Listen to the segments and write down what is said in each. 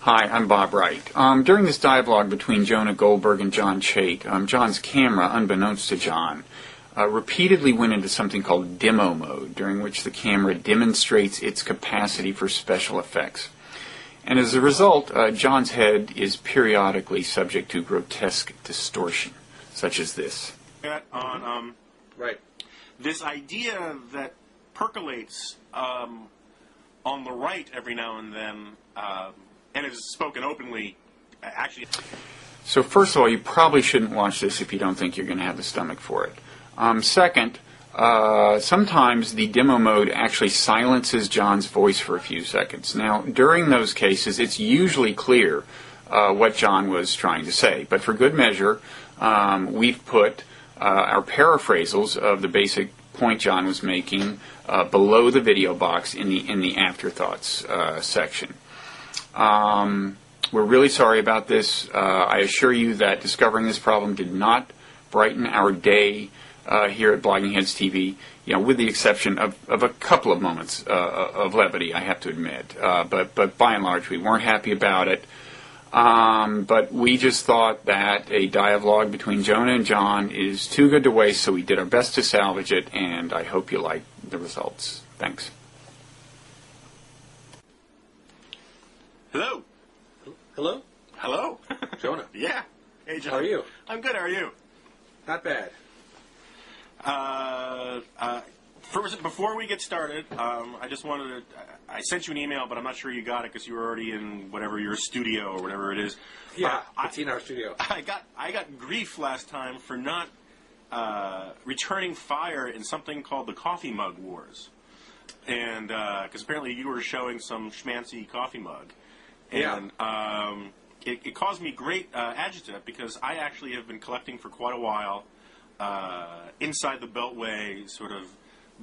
Hi, I'm Bob Wright. During this dialogue between Jonah Goldberg and John Chait, John's camera, unbeknownst to John, repeatedly went into something called demo mode, during which the camera demonstrates its capacity for special effects. And as a result, John's head is periodically subject to grotesque distortion, such as this. Right. This idea that percolates on the right every now and then, and is spoken openly, actually. So first of all, you probably shouldn't watch this if you don't think you're going to have the stomach for it. Second, sometimes the demo mode actually silences John's voice for a few seconds. Now, during those cases, it's usually clear what John was trying to say. But for good measure, we've put our paraphrasals of the basic point John was making below the video box in the afterthoughts section. We're really sorry about this. I assure you that discovering this problem did not brighten our day here at Blogging Heads TV, with the exception of a couple of moments of levity, I have to admit. But by and large, we weren't happy about it. But we just thought that a dialogue between Jonah and John is too good to waste, so we did our best to salvage it, and I hope you like the results. Thanks. Hello. Hello? Hello. Jonah. Yeah. Hey, Jonah. How are you? I'm good. How are you? Not bad. First, before we get started, I just wanted to... I sent you an email, but I'm not sure you got it because you were already in whatever your studio or whatever it is. Yeah, it's in our studio. I got grief last time for not returning fire in something called the Coffee Mug Wars. And because apparently you were showing some schmancy coffee mug. And it caused me great agita because I actually have been collecting for quite a while inside the Beltway sort of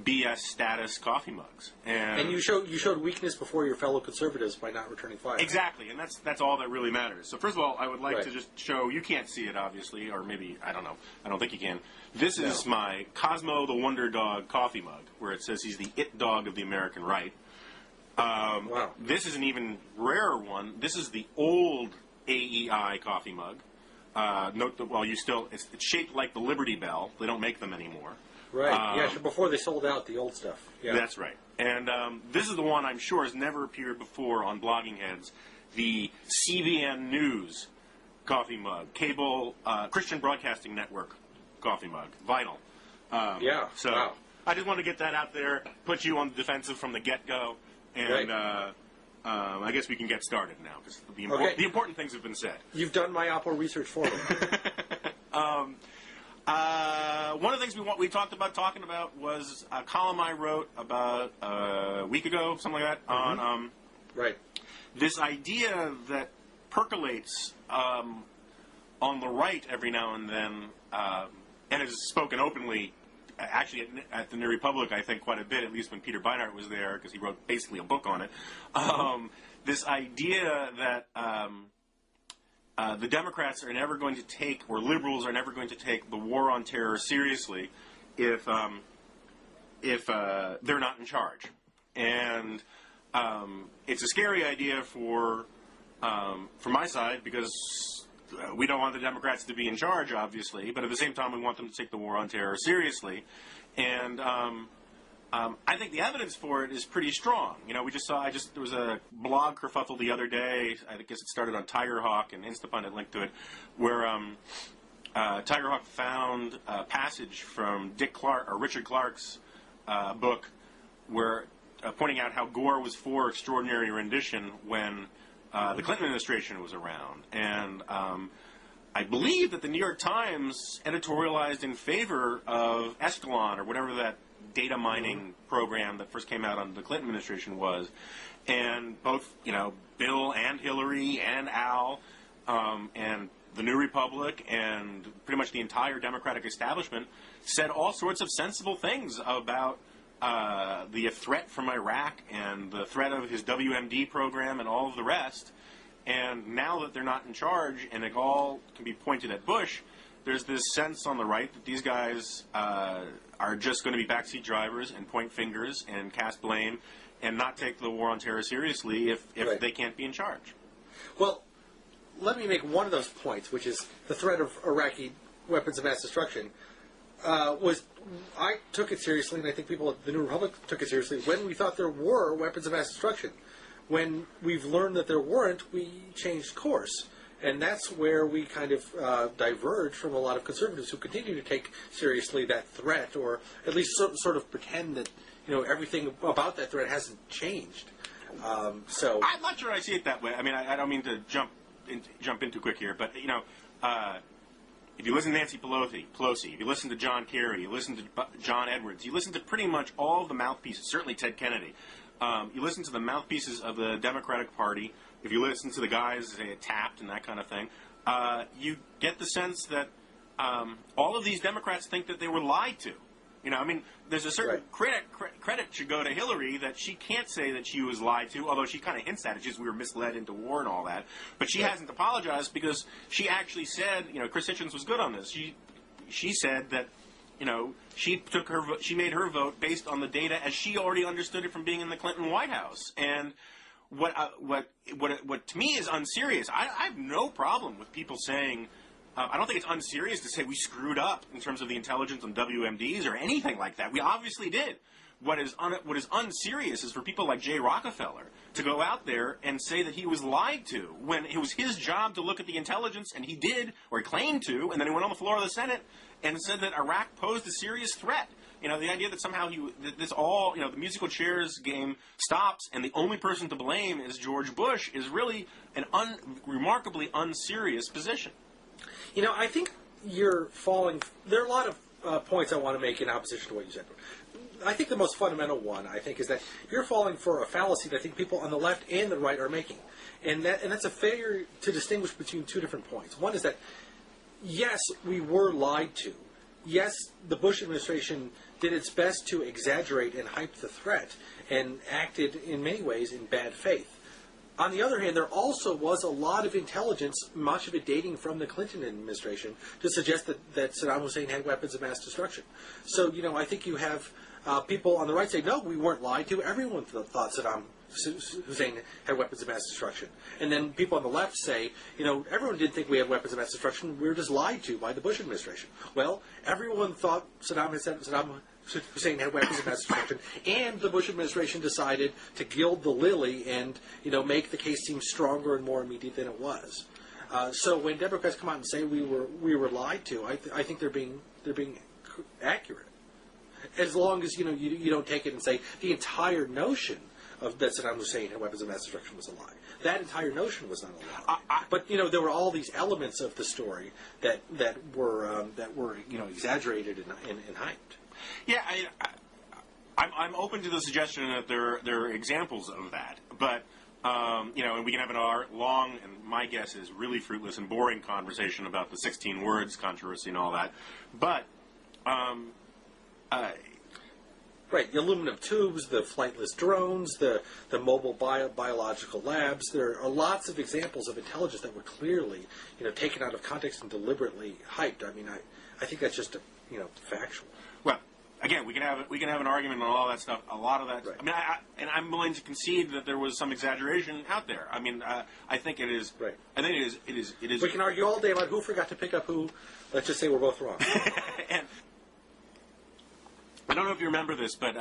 BS status coffee mugs. And you showed weakness before your fellow conservatives by not returning fire. Exactly, and that's all that really matters. So first of all, I would like to just show, you can't see it obviously, or maybe, I don't know, I don't think you can. This is my Cosmo the Wonder Dog coffee mug, where it says he's the it dog of the American right. Wow. This is an even rarer one. This is the old AEI coffee mug. Note that it's shaped like the Liberty Bell. They don't make them anymore. Right. Sure, before they sold out the old stuff. Yeah. That's right. And this is the one I'm sure has never appeared before on Blogging Heads, the CBN News coffee mug, cable Christian Broadcasting Network coffee mug, vinyl. So wow. I just want to get that out there, put you on the defensive from the get-go. And I guess we can get started now, because the important things have been said. You've done my Oppo research for me. One of the things we talked about talking about was a column I wrote about a week ago, something like that, on this idea that percolates on the right every now and then, and is spoken openly. Actually, at the New Republic, I think quite a bit, at least when Peter Beinart was there, because he wrote basically a book on it. This idea that the Democrats are never going to take, or liberals are never going to take, the war on terror seriously if they're not in charge. And it's a scary idea for my side, because we don't want the Democrats to be in charge, obviously, but at the same time we want them to take the war on terror seriously. And I think the evidence for it is pretty strong. There was a blog kerfuffle the other day, I guess it started on Tigerhawk, and Instapundit linked to it, where Tigerhawk found a passage from Richard Clark's book, where pointing out how Gore was for extraordinary rendition when the Clinton administration was around. And I believe that the New York Times editorialized in favor of Escalon, or whatever that data mining program that first came out under the Clinton administration was. And both, Bill and Hillary and Al and the New Republic and pretty much the entire Democratic establishment said all sorts of sensible things about the threat from Iraq and the threat of his WMD program and all of the rest. And now that they're not in charge and it all can be pointed at Bush, there's this sense on the right that these guys are just going to be backseat drivers and point fingers and cast blame and not take the war on terror seriously if they can't be in charge. Well, let me make one of those points, which is the threat of Iraqi weapons of mass destruction. I took it seriously, and I think people at the New Republic took it seriously when we thought there were weapons of mass destruction. When we've learned that there weren't, we changed course. And that's where we kind of diverge from a lot of conservatives who continue to take seriously that threat, or at least sort of pretend that everything about that threat hasn't changed. So I'm not sure I see it that way. I mean, I don't mean to jump in too quick here, but if you listen to Nancy Pelosi, if you listen to John Kerry, you listen to John Edwards, you listen to pretty much all the mouthpieces, certainly Ted Kennedy. You listen to the mouthpieces of the Democratic Party. If you listen to the guys, say, Taft and that kind of thing, you get the sense that all of these Democrats think that they were lied to. I mean, there's a certain credit should go to Hillary that she can't say that she was lied to, although she kind of hints at it, just we were misled into war and all that. But she hasn't apologized because she actually said, Chris Hitchens was good on this. She said that, she made her vote based on the data as she already understood it from being in the Clinton White House. And what to me is unserious. I have no problem with people saying. I don't think it's unserious to say we screwed up in terms of the intelligence on WMDs or anything like that. We obviously did. What is unserious is for people like Jay Rockefeller to go out there and say that he was lied to when it was his job to look at the intelligence, and he did, or he claimed to, and then he went on the floor of the Senate and said that Iraq posed a serious threat. The idea that somehow the musical chairs game stops and the only person to blame is George Bush is really an remarkably unserious position. I think you're falling. There are a lot of points I want to make in opposition to what you said. I think the most fundamental one, is that you're falling for a fallacy that I think people on the left and the right are making. And that's a failure to distinguish between two different points. One is that, yes, we were lied to. Yes, the Bush administration did its best to exaggerate and hype the threat and acted in many ways in bad faith. On the other hand, there also was a lot of intelligence, much of it dating from the Clinton administration, to suggest that Saddam Hussein had weapons of mass destruction. So, I think you have people on the right say, no, we weren't lied to. Everyone thought Saddam Hussein had weapons of mass destruction. And then people on the left say, everyone didn't think we had weapons of mass destruction. We were just lied to by the Bush administration. Well, everyone thought Saddam Hussein had weapons of mass destruction, and the Bush administration decided to gild the lily and make the case seem stronger and more immediate than it was. So when Democrats come out and say we were lied to, I think they're being accurate, as long as you don't take it and say the entire notion of that Saddam Hussein had weapons of mass destruction was a lie. That entire notion was not a lie. But there were all these elements of the story that were exaggerated and hyped. Yeah, I'm open to the suggestion that there are examples of that, but and we can have an long and my guess is really fruitless and boring conversation about the 16 words controversy and all that, but right, the aluminum tubes, the flightless drones, the mobile biological labs. There are lots of examples of intelligence that were clearly taken out of context and deliberately hyped. I mean, I think that's just factual. Well, again, we can have an argument on all that stuff. A lot of that. Right. I mean, and I'm willing to concede that there was some exaggeration out there. I mean, I think it is. Right. I think it is. We can argue all day about who forgot to pick up who. Let's just say we're both wrong. And I don't know if you remember this, but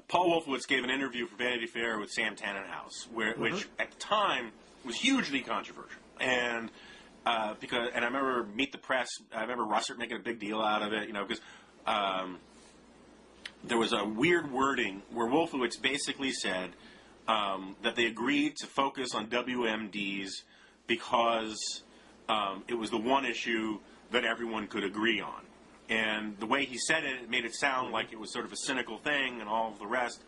Paul Wolfowitz gave an interview for Vanity Fair with Sam Tannenhouse, which at the time was hugely controversial. And I remember Meet the Press. I remember Russert making a big deal out of it, because there was a weird wording where Wolfowitz basically said that they agreed to focus on WMDs because it was the one issue that everyone could agree on. And the way he said it, it made it sound like it was sort of a cynical thing and all of the rest.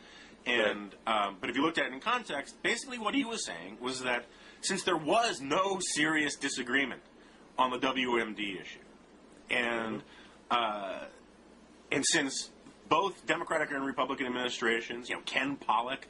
And but if you looked at it in context, basically what he was saying was that since there was no serious disagreement on the WMD issue, and since both Democratic and Republican administrations, Ken Pollock,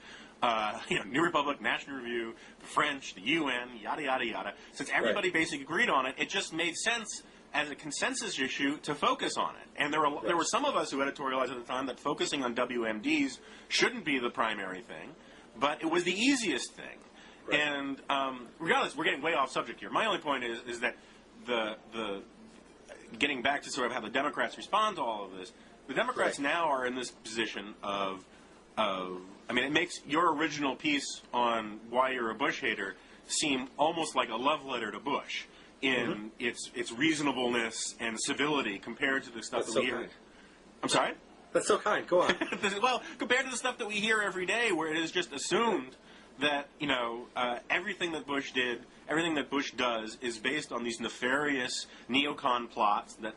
New Republic, National Review, the French, the UN, yada, yada, yada, since everybody basically agreed on it, it just made sense as a consensus issue to focus on it. And there were some of us who editorialized at the time that focusing on WMDs shouldn't be the primary thing, but it was the easiest thing. Right. And regardless, we're getting way off subject here. My only point is that the getting back to sort of how the Democrats respond to all of this, the Democrats now are in this position of I mean, it makes your original piece on why you're a Bush hater seem almost like a love letter to Bush in its reasonableness and civility compared to the stuff that we hear. Kind. I'm sorry? That's so kind. Go on. Well, compared to the stuff that we hear every day, where it is just assumed that everything that Bush did, everything that Bush does, is based on these nefarious neocon plots. That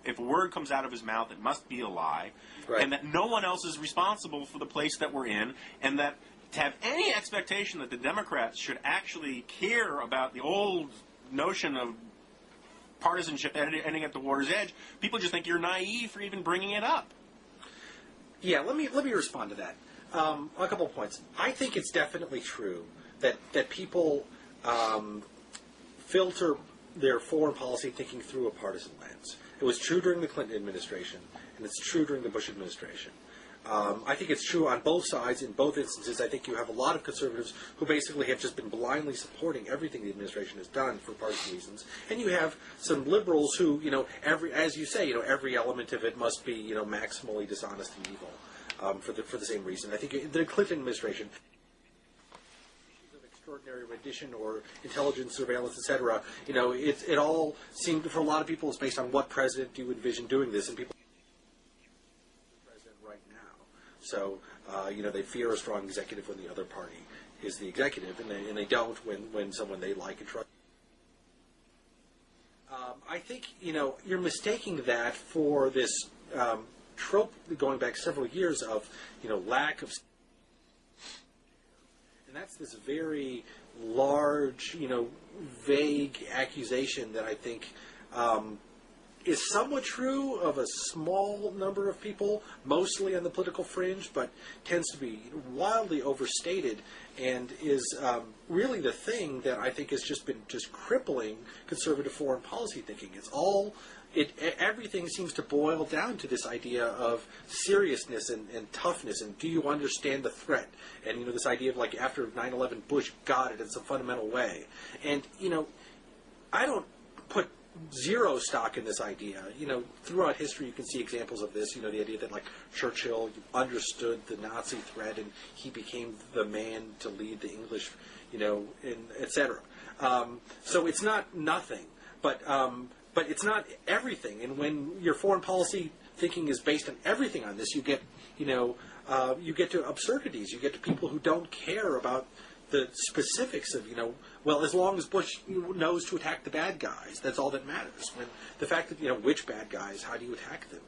if a word comes out of his mouth, it must be a lie, and that no one else is responsible for the place that we're in, and that to have any expectation that the Democrats should actually care about the old notion of partisanship ending at the water's edge, people just think you're naive for even bringing it up. Yeah, let me respond to that. A couple of points. I think it's definitely true that people filter their foreign policy thinking through a partisan lens. It was true during the Clinton administration, and it's true during the Bush administration. I think it's true on both sides. In both instances, I think you have a lot of conservatives who basically have just been blindly supporting everything the administration has done for partisan reasons, and you have some liberals who, as you say, every element of it must be, maximally dishonest and evil for the same reason. I think the Clinton administration, issues of extraordinary rendition or intelligence, surveillance, etc. It all seemed for a lot of people is based on what president do you envision doing this, and people. So, they fear a strong executive when the other party is the executive, and they don't when someone they like and trust. I think, you're mistaking that for this trope going back several years of, lack of... And that's this very large, vague accusation that I think... is somewhat true of a small number of people, mostly on the political fringe, but tends to be wildly overstated and is really the thing that I think has just been crippling conservative foreign policy thinking. Everything seems to boil down to this idea of seriousness and toughness, and do you understand the threat? And, this idea of, like, after 9/11, Bush got it in some fundamental way. And, I don't put zero stock in this idea. Throughout history you can see examples of this, the idea that like Churchill understood the Nazi threat and he became the man to lead the English, etc. So it's not nothing, but it's not everything. And when your foreign policy thinking is based on everything on this, you get, you get to absurdities. You get to people who don't care about the specifics of, as long as Bush knows to attack the bad guys, that's all that matters. When the fact that, which bad guys, how do you attack them?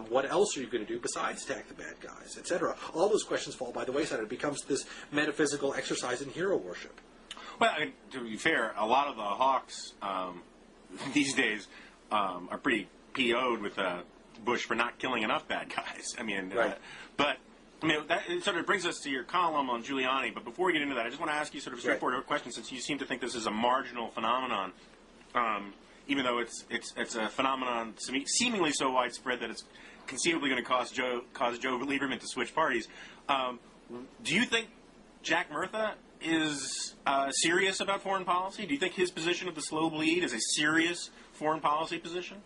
What else are you going to do besides attack the bad guys, etc.? All those questions fall by the wayside. It becomes this metaphysical exercise in hero worship. Well, to be fair, a lot of the hawks these days are pretty PO'd with Bush for not killing enough bad guys. But that sort of brings us to your column on Giuliani. But before we get into that, I just want to ask you sort of a straightforward question, since you seem to think this is a marginal phenomenon, even though it's a phenomenon seemingly so widespread that it's conceivably going to cause Joe Lieberman to switch parties. Do you think Jack Murtha is serious about foreign policy? Do you think his position of the slow bleed is a serious foreign policy position?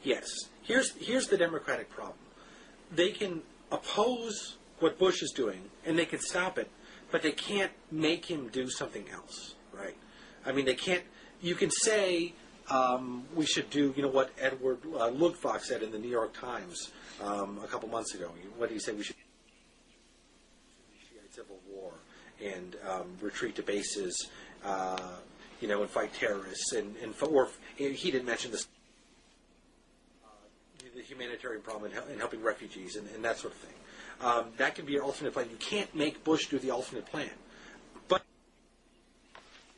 Yes. Here's the Democratic problem. They can oppose what Bush is doing, and they can stop it, but they can't make him do something else, right? I mean, they can't... You can say we should do, what Edward Luftwaffe said in the New York Times a couple months ago. What did he say? We should initiate civil war and retreat to bases, and fight terrorists, or he didn't mention this, the humanitarian problem and helping refugees and that sort of thing. That can be your alternate plan. You can't make Bush do the alternate plan. But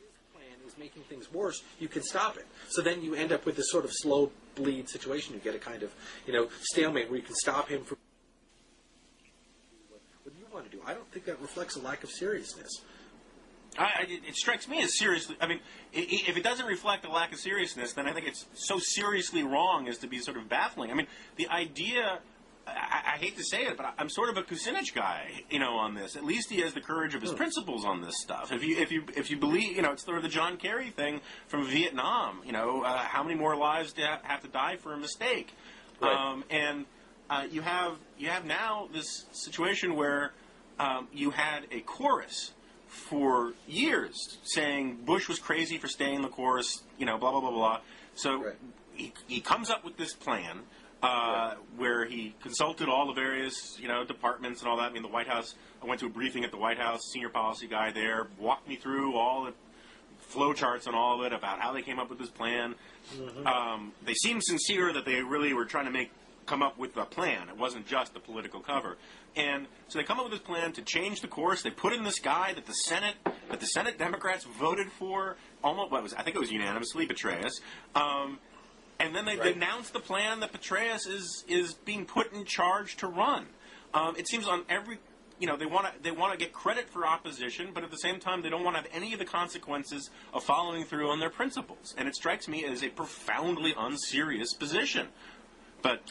if his plan is making things worse, you can stop it. So then you end up with this sort of slow bleed situation. You get a kind of, stalemate where you can stop him from what you want to do. I don't think that reflects a lack of seriousness. It strikes me as seriously... I mean, if it doesn't reflect a lack of seriousness, then I think it's so seriously wrong as to be sort of baffling. I mean, the idea I hate to say it, but I'm sort of a Kucinich guy, on this. At least he has the courage of his principles on this stuff. If you believe, it's sort of the John Kerry thing from Vietnam. How many more lives do you have to die for a mistake? Right. You have now this situation where you had a chorus for years saying Bush was crazy for staying in the chorus, blah blah blah blah. So Right. he comes up with this plan. Where he consulted all the various, departments and all that. I mean, the White House, I went to a briefing at the White House, senior policy guy there, walked me through all the flow charts and all of it about how they came up with this plan. Mm-hmm. They seemed sincere that they really were trying to come up with a plan. It wasn't just a political cover. And so they come up with this plan to change the course. They put in this guy that the Senate Democrats voted for, I think it was unanimously, Petraeus. And then they announced the plan that Petraeus is being put in charge to run. It seems on every, they want to get credit for opposition, but at the same time they don't want to have any of the consequences of following through on their principles. And it strikes me as a profoundly unserious position. But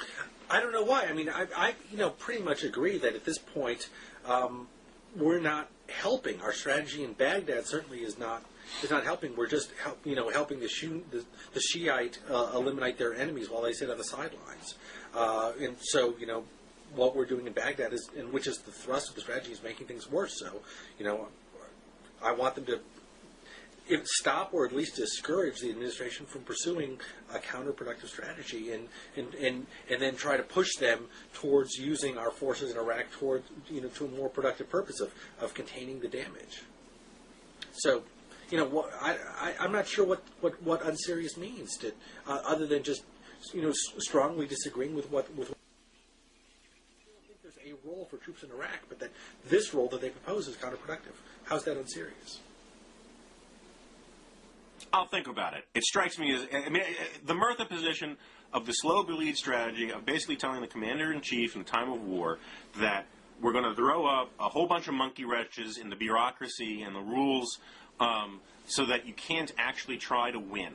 I don't know why. I mean, I pretty much agree that at this point we're not helping. Our strategy in Baghdad certainly is not helping. We're just helping the Shiite eliminate their enemies while they sit on the sidelines. And so what we're doing in Baghdad is, and which is the thrust of the strategy, is making things worse. So I want them to stop or at least discourage the administration from pursuing a counterproductive strategy and then try to push them towards using our forces in Iraq toward to a more productive purpose of containing the damage. So I'm not sure what unserious means other than just strongly disagreeing with what. I don't think there's a role for troops in Iraq, but that this role that they propose is counterproductive. How's that unserious? I'll think about it. It strikes me as, the Murtha position of the slow bleed strategy of basically telling the commander-in-chief in time of war that we're going to throw up a whole bunch of monkey wrenches in the bureaucracy and the rules so that you can't actually try to win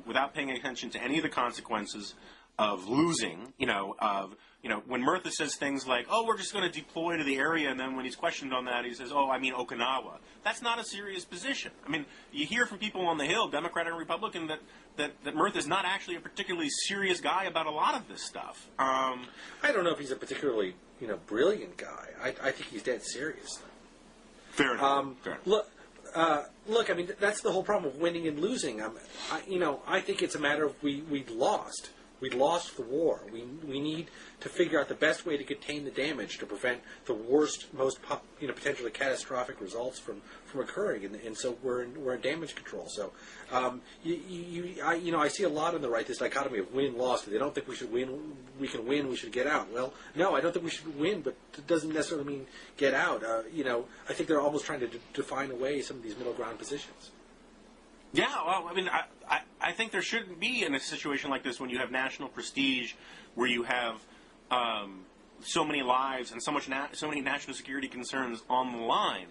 without paying attention to any of the consequences of losing, when Murtha says things like, oh, we're just going to deploy to the area, and then when he's questioned on that, he says, oh, I mean Okinawa. That's not a serious position. I mean, you hear from people on the Hill, Democrat and Republican, that Murtha is not actually a particularly serious guy about a lot of this stuff. I don't know if he's a particularly, brilliant guy. I think he's dead serious. Fair enough. Fair enough. Look, I mean, that's the whole problem of winning and losing. I think it's a matter of we lost. We lost the war. We need to figure out the best way to contain the damage to prevent the worst, most potentially catastrophic results from occurring. And so we're in damage control. So I see a lot on the right this dichotomy of win loss. They don't think we should win. We can win. We should get out. Well, no, I don't think we should win, but it doesn't necessarily mean get out. I think they're almost trying to define away some of these middle ground positions. Yeah, well, I mean, I think there shouldn't be in a situation like this when you have national prestige, where you have so many lives and so many national security concerns on the line,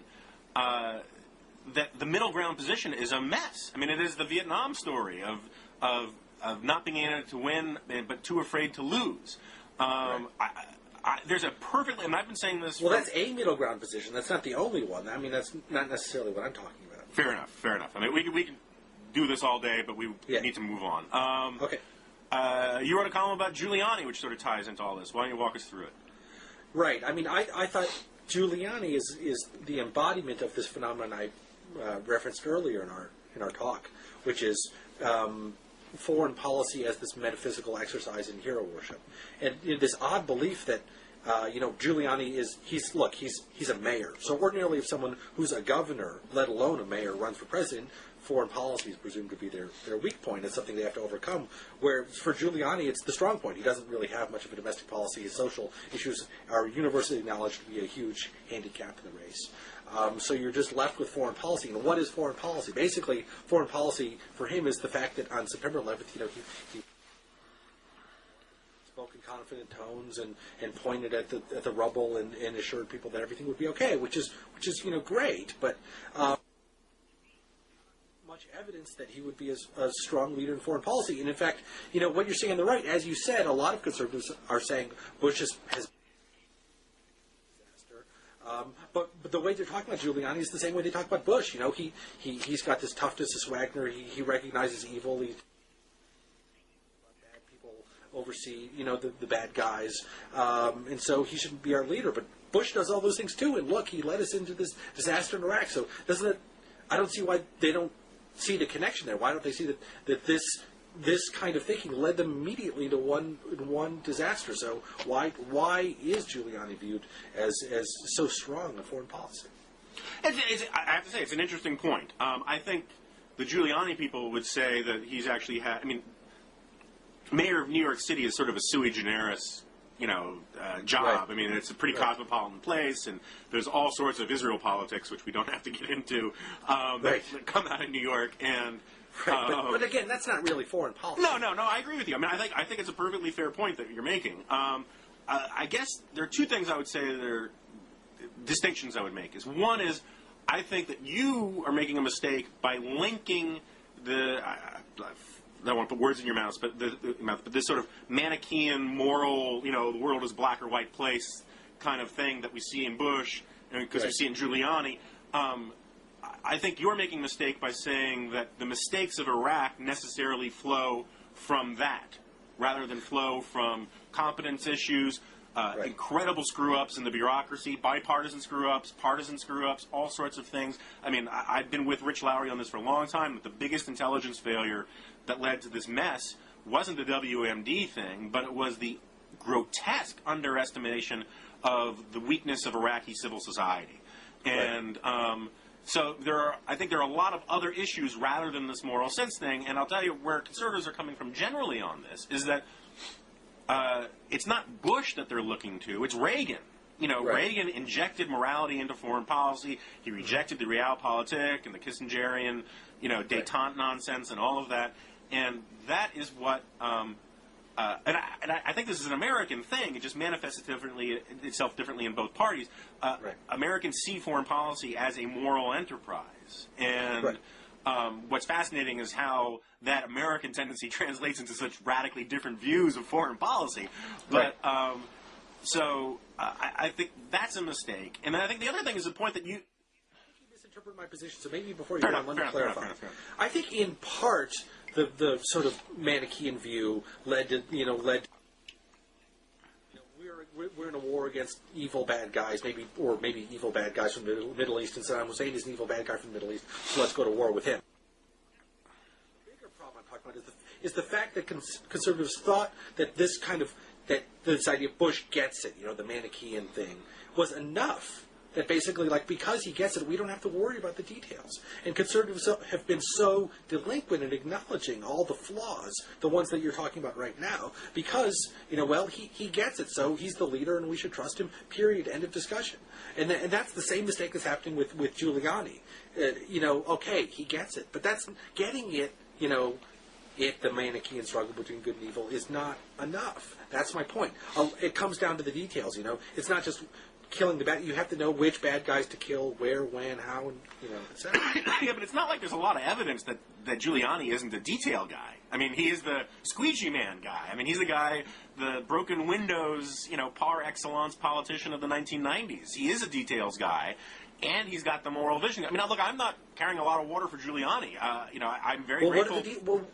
that the middle ground position is a mess. I mean, it is the Vietnam story of not being able to win but too afraid to lose. Right. There's a perfectly, and I've been saying this. Well, that's a middle ground position. That's not the only one. I mean, that's not necessarily what I'm talking about. Fair enough. I mean, we can do this all day, but we need to move on. Okay. You wrote a column about Giuliani, which sort of ties into all this. Why don't you walk us through it? Right. I mean, I thought Giuliani is the embodiment of this phenomenon I referenced earlier in our talk, which is foreign policy as this metaphysical exercise in hero worship, and this odd belief that Giuliani he's a mayor. So ordinarily, if someone who's a governor, let alone a mayor, runs for president, foreign policy is presumed to be their weak point. It's something they have to overcome. Where for Giuliani, it's the strong point. He doesn't really have much of a domestic policy. His social issues are universally acknowledged to be a huge handicap in the race. So you're just left with foreign policy. And what is foreign policy? Basically, foreign policy for him is the fact that on September 11th, he spoke in confident tones and pointed at the rubble and assured people that everything would be okay, which is great, but much much evidence that he would be a strong leader in foreign policy. And in fact, what you're saying on the right, as you said, a lot of conservatives are saying Bush has disaster. But the way they're talking about Giuliani is the same way they talk about Bush. He's got this toughness, this Wagner. He recognizes evil. Bad people oversee, the bad guys, and so he shouldn't be our leader. But Bush does all those things too. And look, he led us into this disaster in Iraq. So doesn't it? I don't see why they don't see the connection there. Why don't they see that this kind of thinking led them immediately to one disaster? So why is Giuliani viewed as so strong in foreign policy? I have to say, it's an interesting point. I think the Giuliani people would say that he's actually mayor of New York City is sort of a sui generis job. Right. I mean, it's a pretty cosmopolitan place, and there's all sorts of Israel politics, which we don't have to get into, that come out of New York. And but again, that's not really foreign policy. No, I agree with you. I mean, I think it's a perfectly fair point that you're making. I guess there are two things I would say that are distinctions I would make. One is, I think that you are making a mistake by linking I don't want to put words in your mouth, but this sort of Manichaean moral, the world is black or white place kind of thing that we see in Bush, because we see in Giuliani. I think you're making a mistake by saying that the mistakes of Iraq necessarily flow from that, rather than flow from competence issues, incredible screw-ups in the bureaucracy, bipartisan screw-ups, partisan screw-ups, all sorts of things. I mean, I've been with Rich Lowry on this for a long time, but the biggest intelligence failure that led to this mess wasn't the WMD thing, but it was the grotesque underestimation of the weakness of Iraqi civil society. And so I think there are a lot of other issues rather than this moral sense thing, and I'll tell you where conservatives are coming from generally on this, is that it's not Bush that they're looking to, it's Reagan. Reagan injected morality into foreign policy. He rejected the realpolitik and the Kissingerian, détente nonsense and all of that. And that is what, and I think this is an American thing. It just manifests itself differently in both parties. Americans see foreign policy as a moral enterprise. And what's fascinating is how that American tendency translates into such radically different views of foreign policy. But so I think that's a mistake. And then I think the other thing is the point that you misinterpret my position. So maybe before you go on, let me clarify. I think in part the sort of Manichaean view led we're in a war against evil bad guys, maybe evil bad guys from the Middle East, and Saddam Hussein is an evil bad guy from the Middle East, so let's go to war with him. The bigger problem I'm talking about is the fact that conservatives thought that this idea of Bush gets it, the Manichaean thing, was enough. That basically, because he gets it, we don't have to worry about the details. And conservatives have been so delinquent in acknowledging all the flaws, the ones that you're talking about right now, because, he gets it, so he's the leader and we should trust him, period, end of discussion. And that's the same mistake that's happening with Giuliani. Okay, he gets it, but that's getting it, the Manichaean struggle between good and evil is not enough. That's my point. It comes down to the details, It's not just killing the bad. You have to know which bad guys to kill, where, when, how, and etc. Yeah, but it's not like there's a lot of evidence that Giuliani isn't a detail guy. I mean, he is the squeegee man guy. I mean, he's the guy, the broken windows, par excellence politician of the 1990s. He is a details guy, and he's got the moral vision. I mean, look, I'm not carrying a lot of water for Giuliani. I'm very grateful.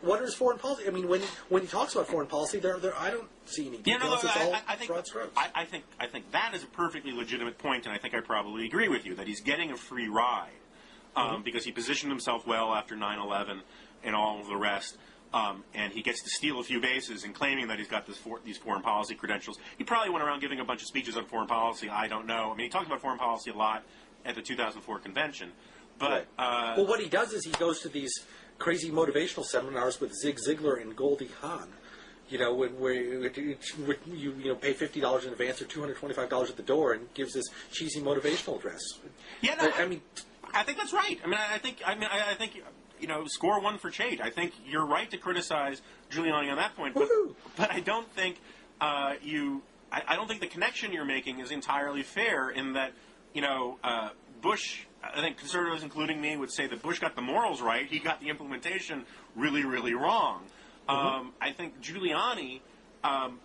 What is foreign policy? I mean, when he talks about foreign policy, I don't see any details. It's all broad strokes. I think that is a perfectly legitimate point, and I think I probably agree with you that he's getting a free ride because he positioned himself well after 9/11 and all of the rest. And he gets to steal a few bases in claiming that he's got these foreign policy credentials. He probably went around giving a bunch of speeches on foreign policy. I don't know. I mean, he talked about foreign policy a lot at the 2004 convention. But well, what he does is he goes to these crazy motivational seminars with Zig Ziglar and Goldie Hawn. Where you pay $50 in advance or $225 at the door, and gives this cheesy motivational address. Yeah, no, I think that's right. I think score one for Chait. I think you're right to criticize Giuliani on that point, but I don't think I don't think the connection you're making is entirely fair in that Bush I think conservatives, including me, would say that Bush got the morals right. He got the implementation really, really wrong. I think Giuliani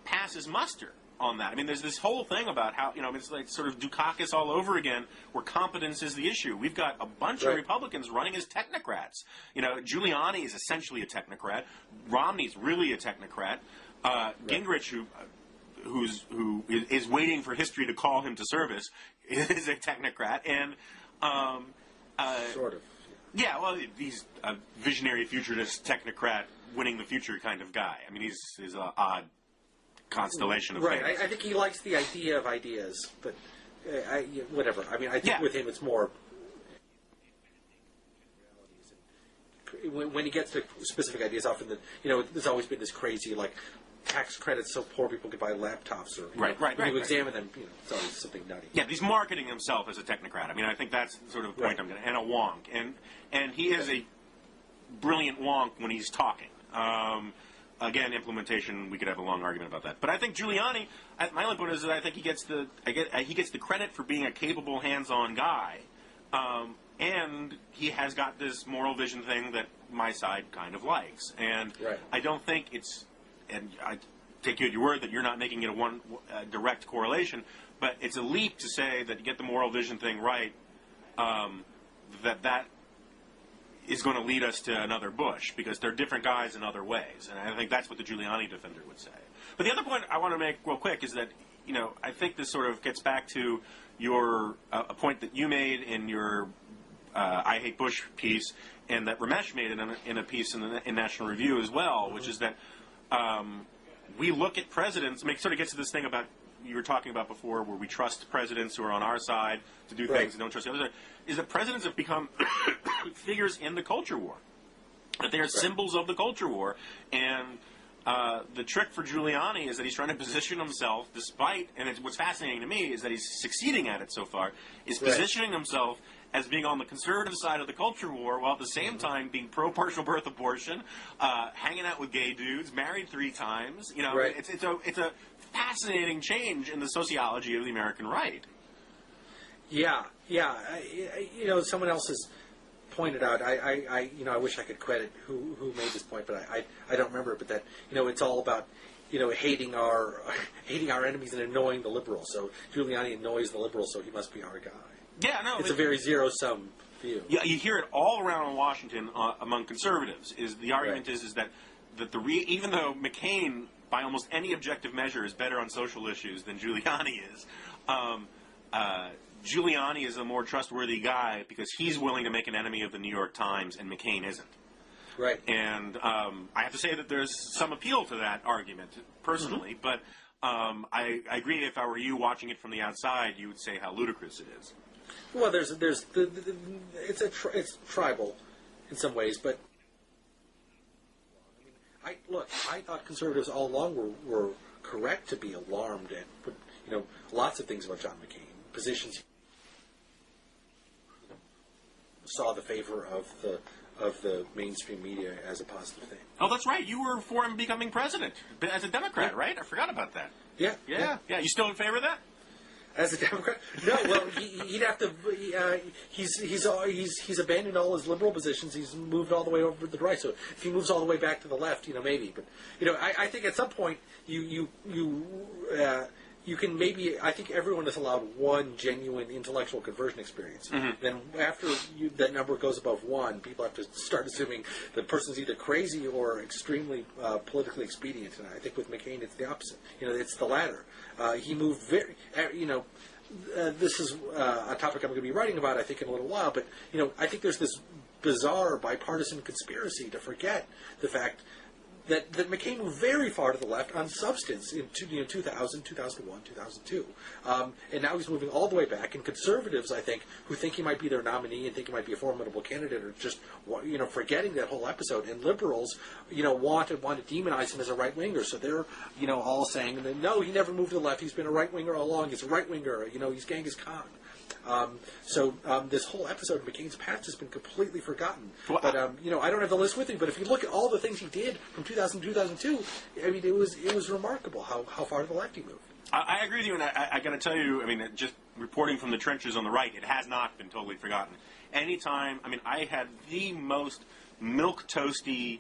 passes muster on that. I mean, there's this whole thing about how, it's like sort of Dukakis all over again, where competence is the issue. We've got a bunch of Republicans running as technocrats. Giuliani is essentially a technocrat. Romney's really a technocrat. Gingrich, who is waiting for history to call him to service, is a technocrat. And sort of. Yeah, well, he's a visionary futurist technocrat, winning the future kind of guy. I mean, he's an odd constellation of things. Right. I think he likes the idea of ideas, but whatever. I mean, I think with him it's more when he gets to specific ideas. Often, there's always been this crazy tax credits so poor people could buy laptops, or when you examine them, it's always something nutty. Yeah, he's marketing himself as a technocrat. I mean, I think that's sort of the point I'm going to. And a wonk, and he is a brilliant wonk when he's talking. Again, implementation, we could have a long argument about that. But I think Giuliani, my only point is that I think he gets the credit for being a capable, hands-on guy, and he has got this moral vision thing that my side kind of likes. And I don't think it's, and I take you at your word that you're not making it a direct correlation, but it's a leap to say that you get the moral vision thing right, that is going to lead us to another Bush, because they're different guys in other ways. And I think that's what the Giuliani defender would say. But the other point I want to make real quick is that, I think this sort of gets back to your a point that you made in your I Hate Bush piece, and that Ramesh made in a piece in National Review as well, which is that we look at presidents, sort of gets to this thing about you were talking about before, where we trust presidents who are on our side to do things and don't trust the other side, is that presidents have become figures in the culture war. That they are symbols of the culture war. And the trick for Giuliani is that he's trying to position himself, and what's fascinating to me is that he's succeeding at it so far, is positioning himself as being on the conservative side of the culture war, while at the same time being pro-partial birth abortion, hanging out with gay dudes, married 3 times. It's a fascinating change in the sociology of the American right. Yeah. Someone else has pointed out. I wish I could credit who made this point, but I don't remember it. But that it's all about hating our enemies and annoying the liberals. So Giuliani annoys the liberals, so he must be our guy. Yeah, no, it's a very zero-sum view. Yeah, you hear it all around Washington among conservatives. The argument is that even though McCain, by almost any objective measure, is better on social issues than Giuliani is, Giuliani is a more trustworthy guy because he's willing to make an enemy of the New York Times, and McCain isn't. Right. And I have to say that there's some appeal to that argument, personally, but I agree. If I were you watching it from the outside, you would say how ludicrous it is. Well, it's tribal in some ways, but I thought conservatives all along were correct to be alarmed at lots of things about John McCain, positions saw the favor of the mainstream media as a positive thing. Oh, that's right. You were for him becoming president as a Democrat, right? I forgot about that. Yeah. You still in favor of that? As a Democrat? No. Well, he'd have to. He's abandoned all his liberal positions. He's moved all the way over to the right. So if he moves all the way back to the left, maybe. But I think at some point you can maybe. I think everyone is allowed one genuine intellectual conversion experience. Mm-hmm. Then after that number goes above 1, people have to start assuming the person's either crazy or extremely politically expedient. And I think with McCain, it's the opposite. It's the latter. He moved very. This is a topic I'm going to be writing about, I think, in a little while. But I think there's this bizarre bipartisan conspiracy to forget the fact that McCain moved very far to the left on substance in 2000, 2001, 2002. And now he's moving all the way back. And conservatives, I think, who think he might be their nominee and think he might be a formidable candidate are just, forgetting that whole episode. And liberals, want to demonize him as a right-winger. So they're, all saying, no, he never moved to the left. He's been a right-winger all along. He's a right-winger. He's Genghis Khan. So this whole episode of McCain's past has been completely forgotten. Well, but I don't have the list with me. But if you look at all the things he did from 2000 to 2002, I mean, it was remarkable how far to the left he moved. I agree with you, and I got to tell you, I mean, just reporting from the trenches on the right, it has not been totally forgotten. Anytime, I mean, I had the most milquetoasty,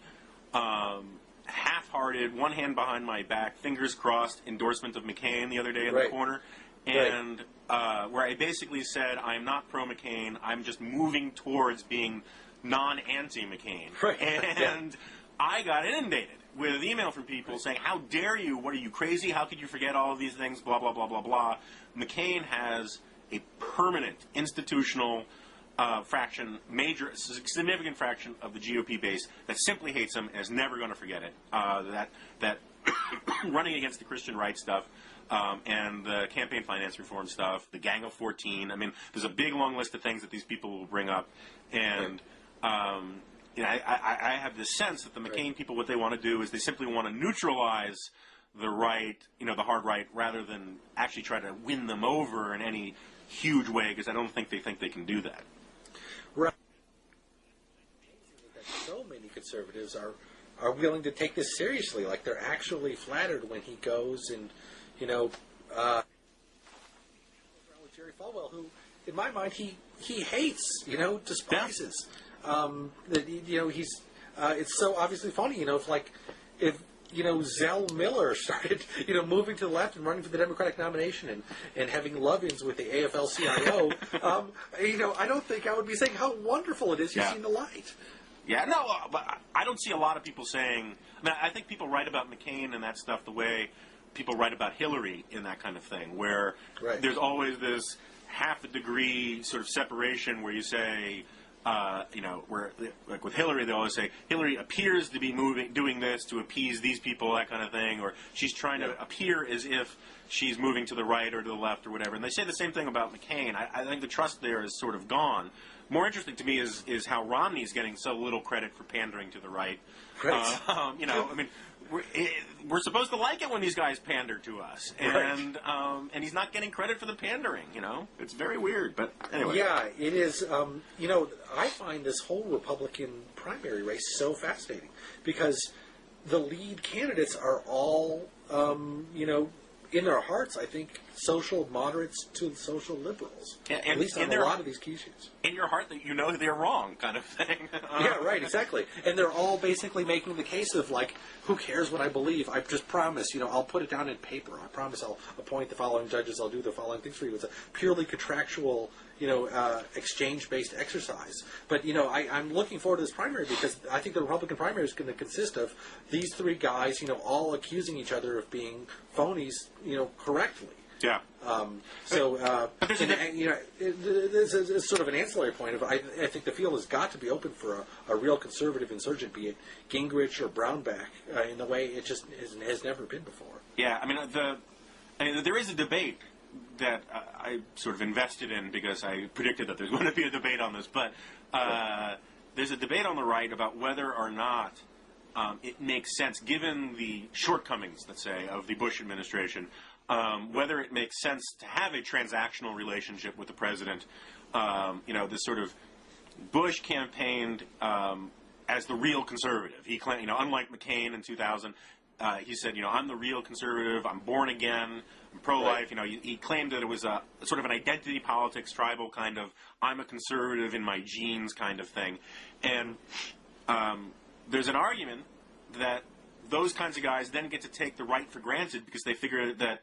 half-hearted, one hand behind my back, fingers crossed endorsement of McCain the other day in the corner, and where I basically said, I'm not pro-McCain, I'm just moving towards being non-anti-McCain. Right. And I got inundated with email from people saying, how dare you, what are you, crazy, how could you forget all of these things, blah, blah, blah, blah, blah. McCain has a permanent institutional fraction, significant fraction of the GOP base that simply hates him and is never going to forget it. That running against the Christian right stuff and the campaign finance reform stuff, the Gang of 14, I mean, there's a big long list of things that these people will bring up. And you know, I have this sense that the McCain people, what they want to do is they simply want to neutralize the right, you know, the hard right, rather than actually try to win them over in any huge way, because I don't think they can do that. Right. So many conservatives are willing to take this seriously. Like, they're actually flattered when he goes and, you know, with Jerry Falwell, who, in my mind, he hates, you know, despises. That, you know, he's it's so obviously funny, you know, if you know, Zell Miller started, you know, moving to the left and running for the Democratic nomination and having love-ins with the AFL-CIO, you know, I don't think I would be saying how wonderful it is he's seen the light. Yeah, no, but I don't see a lot of people saying, I mean, I think people write about McCain and that stuff the way people write about Hillary in that kind of thing, where there's always this half a degree sort of separation where you say, you know, where, like with Hillary, they always say, Hillary appears to be doing this to appease these people, that kind of thing, or she's trying to appear as if she's moving to the right or to the left or whatever. And they say the same thing about McCain. I think the trust there is sort of gone. More interesting to me is how Romney's getting so little credit for pandering to the right. You know, I mean, we're supposed to like it when these guys pander to us, and he's not getting credit for the pandering. You know, it's very weird. But anyway, yeah, it is. You know, I find this whole Republican primary race so fascinating because the lead candidates are all, you know, in their hearts, I think, social moderates to social liberals. At least on a lot of these key issues. In your heart that you know they're wrong, kind of thing. Yeah, right, exactly. And they're all basically making the case of, like, who cares what I believe? I just promise, you know, I'll put it down in paper. I promise I'll appoint the following judges. I'll do the following things for you. It's a purely contractual, you know, exchange-based exercise. But, you know, I'm looking forward to this primary because I think the Republican primary is going to consist of these three guys, you know, all accusing each other of being phonies, you know, correctly. Yeah. So, you know, this is sort of an ancillary point of I think the field has got to be open for a real conservative insurgent, be it Gingrich or Brownback, in the way it just has never been before. Yeah, I mean, there is a debate that I sort of invested in because I predicted that there's going to be a debate on this, but there's a debate on the right about whether or not it makes sense, given the shortcomings, let's say, of the Bush administration, whether it makes sense to have a transactional relationship with the president. You know, this sort of Bush campaigned as the real conservative. He claimed, you know, unlike McCain in 2000, he said, you know, I'm the real conservative. I'm born again. I'm pro-life. Right. You know, he claimed that it was a sort of an identity politics, tribal kind of, I'm a conservative in my genes kind of thing. And there's an argument that those kinds of guys then get to take the right for granted because they figure that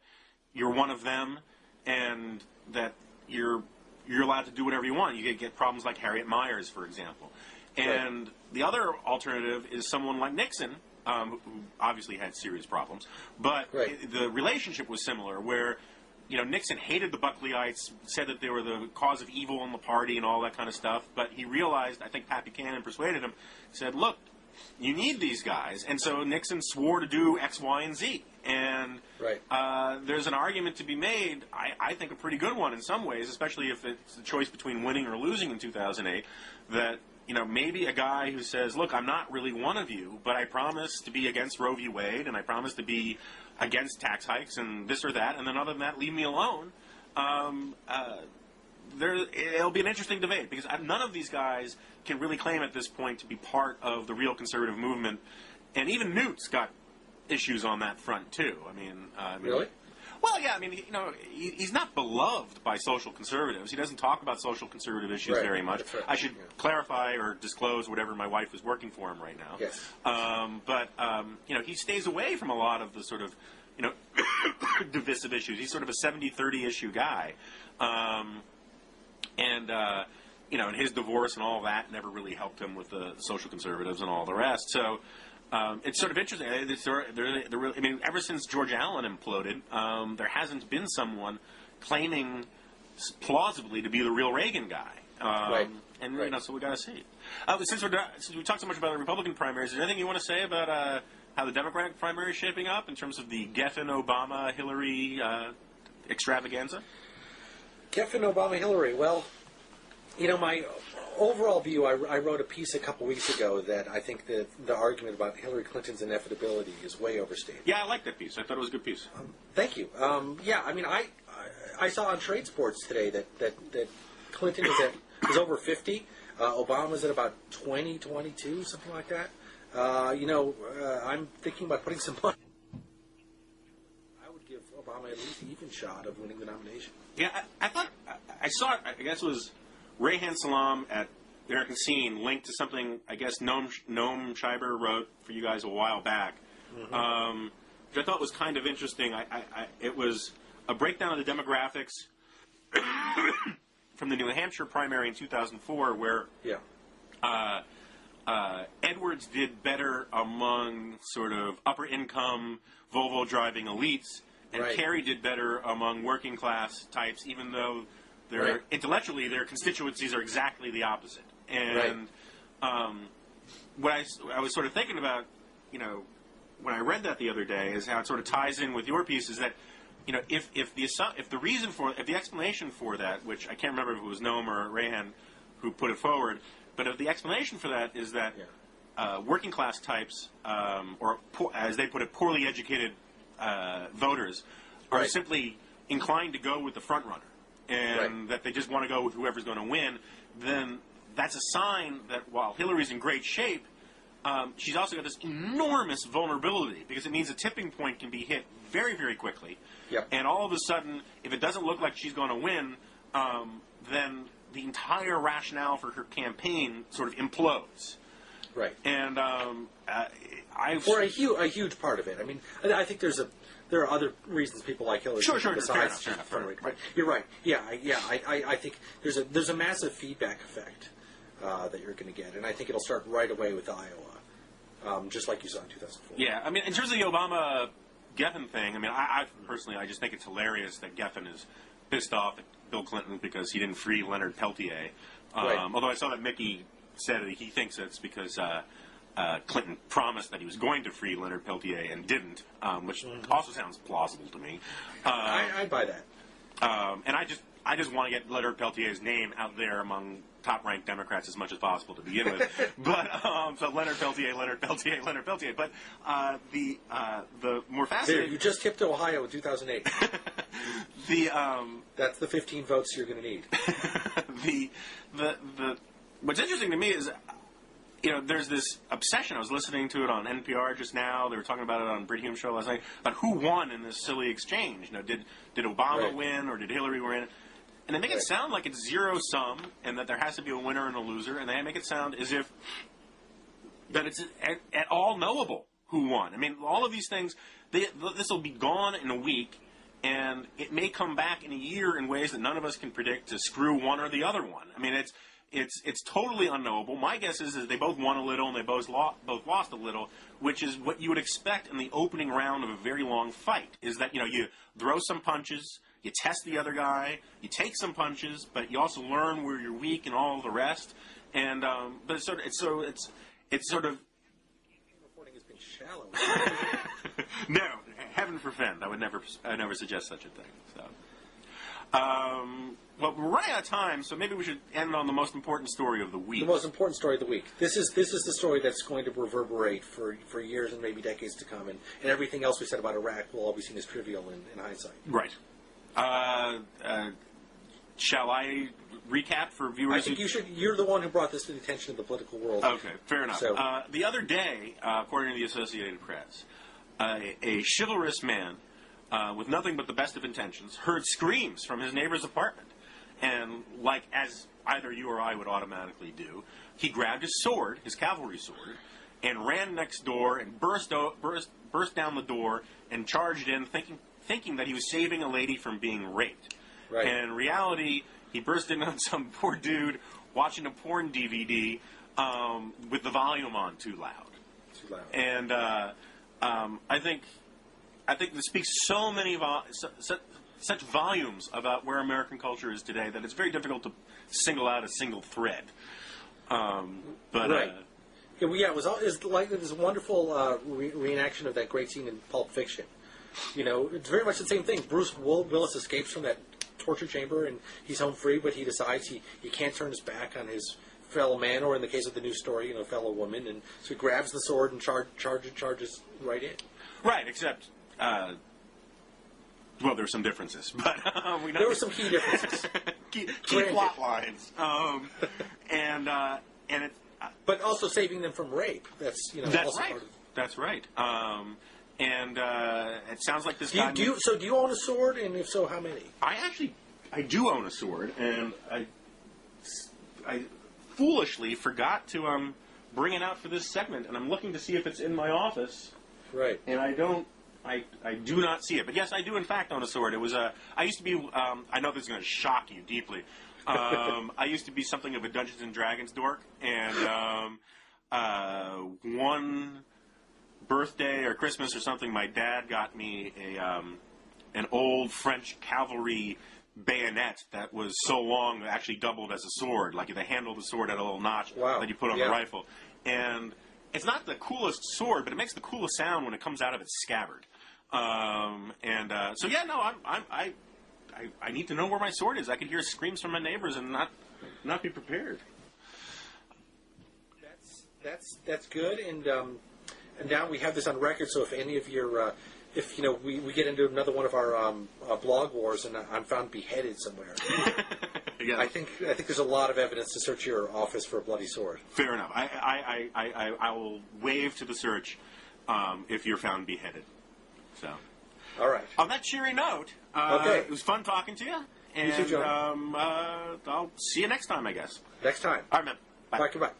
you're one of them and that you're allowed to do whatever you want. You get problems like Harriet Miers, for example. And the other alternative is someone like Nixon, who obviously had serious problems, but the relationship was similar, where, you know, Nixon hated the Buckleyites, said that they were the cause of evil in the party and all that kind of stuff, but he realized, I think Pat Buchanan persuaded him, said, look, you need these guys. And so Nixon swore to do X, Y, and Z. And there's an argument to be made, I think a pretty good one in some ways, especially if it's a choice between winning or losing in 2008, that, you know, maybe a guy who says, look, I'm not really one of you, but I promise to be against Roe v. Wade, and I promise to be against tax hikes and this or that, and then other than that, leave me alone. It'll be an interesting debate, because none of these guys can really claim at this point to be part of the real conservative movement. And even Newt's got issues on that front, too. I mean, really? Well, yeah, I mean, he's not beloved by social conservatives. He doesn't talk about social conservative issues very much. Right. I should clarify or disclose whatever my wife is working for him right now. Yes. But he stays away from a lot of the sort of, divisive issues. He's sort of a 70-30 issue guy. And his divorce and all that never really helped him with the social conservatives and all the rest. So it's sort of interesting. Ever since George Allen imploded, there hasn't been someone claiming plausibly to be the real Reagan guy. Right. And so we got to see. Since we talked so much about the Republican primaries, is there anything you want to say about how the Democratic primary is shaping up in terms of the Geffen, Obama, Hillary extravaganza? Geffen, Obama, Hillary. Well, my overall view, I wrote a piece a couple weeks ago that I think the argument about Hillary Clinton's inevitability is way overstated. Yeah, I like that piece. I thought it was a good piece. Thank you. I saw on Trade Sports today that Clinton is over 50. Obama's at about 20, 22, something like that. I'm thinking about putting some money. I would give Obama at least an even shot of winning the nomination. Yeah, I thought I saw it. I guess it was Rayhan Salam at the American Scene linked to something. I guess Noam Schreiber wrote for you guys a while back, which I thought was kind of interesting. It was a breakdown of the demographics from the New Hampshire primary in 2004, where Edwards did better among sort of upper income Volvo driving elites, and Kerry did better among working class types, even though intellectually their constituencies are exactly the opposite. And what I was sort of thinking about, when I read that the other day, is how it sort of ties in with your piece. Is that if the explanation for that, which I can't remember if it was Noam or Rayhan who put it forward, but if the explanation for that is that working class types, or as they put it, poorly educated voters, are simply inclined to go with the front runner, and that they just want to go with whoever's going to win, then that's a sign that while Hillary's in great shape, she's also got this enormous vulnerability, because it means a tipping point can be hit very, very quickly. And all of a sudden, if it doesn't look like she's going to win, then the entire rationale for her campaign sort of implodes. And for a huge part of it. I mean, I think there are other reasons people like Hillary besides fair enough. You're right. I think there's a massive feedback effect that you're going to get, and I think it'll start right away with Iowa, just like you saw in 2004. Yeah, I mean, in terms of the Obama Geffen thing, I mean, I personally, I just think it's hilarious that Geffen is pissed off at Bill Clinton because he didn't free Leonard Peltier. Although I saw that Mickey said that he thinks it's because Clinton promised that he was going to free Leonard Peltier and didn't, which also sounds plausible to me. I'd buy that. And I just want to get Leonard Peltier's name out there among top-ranked Democrats as much as possible to begin with. But so Leonard Peltier. But the more fascinating. There, you just tipped Ohio in 2008. That's the 15 votes you're going to need. What's interesting to me is, there's this obsession. I was listening to it on NPR just now. They were talking about it on Brit Hume's show last night about who won in this silly exchange. Did Obama win or did Hillary win? And they make it sound like it's zero sum and that there has to be a winner and a loser. And they make it sound as if that it's at all knowable who won. I mean, all of these things, this will be gone in a week. And it may come back in a year in ways that none of us can predict to screw one or the other one. I mean, it's totally unknowable. My guess is they both won a little and they both lost a little, which is what you would expect in the opening round of a very long fight. Is that you throw some punches, you test the other guy, you take some punches, but you also learn where you're weak and all the rest. And but it's sort of reporting has been shallow. No, heaven forfend. I would never suggest such a thing. So. Well, we're running out of time, so maybe we should end on the most important story of the week. The most important story of the week. This is the story that's going to reverberate for years and maybe decades to come, and everything else we said about Iraq will all be seen as trivial in hindsight. Right. Shall I recap for viewers? I think you should. You're the one who brought this to the attention of the political world. Okay, fair enough. So, the other day, according to the Associated Press, a chivalrous man with nothing but the best of intentions, heard screams from his neighbor's apartment. And like as either you or I would automatically do, he grabbed his sword, his cavalry sword, and ran next door and burst down the door and charged in, thinking that he was saving a lady from being raped. Right. And in reality, he burst in on some poor dude watching a porn DVD with the volume on too loud. Too loud. And I think this speaks so many such volumes about where American culture is today that it's very difficult to single out a single thread. Right. It was like this wonderful reenaction of that great scene in Pulp Fiction. You know, it's very much the same thing. Bruce Willis escapes from that torture chamber and he's home free, but he decides he can't turn his back on his fellow man, or in the case of the news story, fellow woman, and so he grabs the sword and charges right in. Right, except, well, there's some differences, but there were some key differences, key plot lines, and it's. But also saving them from rape. That's that's also right. Part of That's right. And it sounds like this guy. Do you own a sword, and if so, how many? I do own a sword, and I foolishly forgot to bring it out for this segment, and I'm looking to see if it's in my office. Right. And I do not see it. But yes, I do in fact own a sword. It was I used to be. I know this is going to shock you deeply. I used to be something of a Dungeons and Dragons dork, and one birthday or Christmas or something, my dad got me an old French cavalry bayonet that was so long it actually doubled as a sword. Like the handle of the sword had a little notch that you put on the rifle. And it's not the coolest sword, but it makes the coolest sound when it comes out of its scabbard. So yeah, no, I need to know where my sword is. I could hear screams from my neighbors and not be prepared. That's good, and now we have this on record. So if any of your we get into another one of our blog wars and I'm found beheaded somewhere, yeah. I think there's a lot of evidence to search your office for a bloody sword. Fair enough. I will waive to the search if you're found beheaded. So. All right. On that cheery note, okay. It was fun talking to you. And you too, John. I'll see you next time, I guess. Next time. All right, man. Bye. Bye. Goodbye.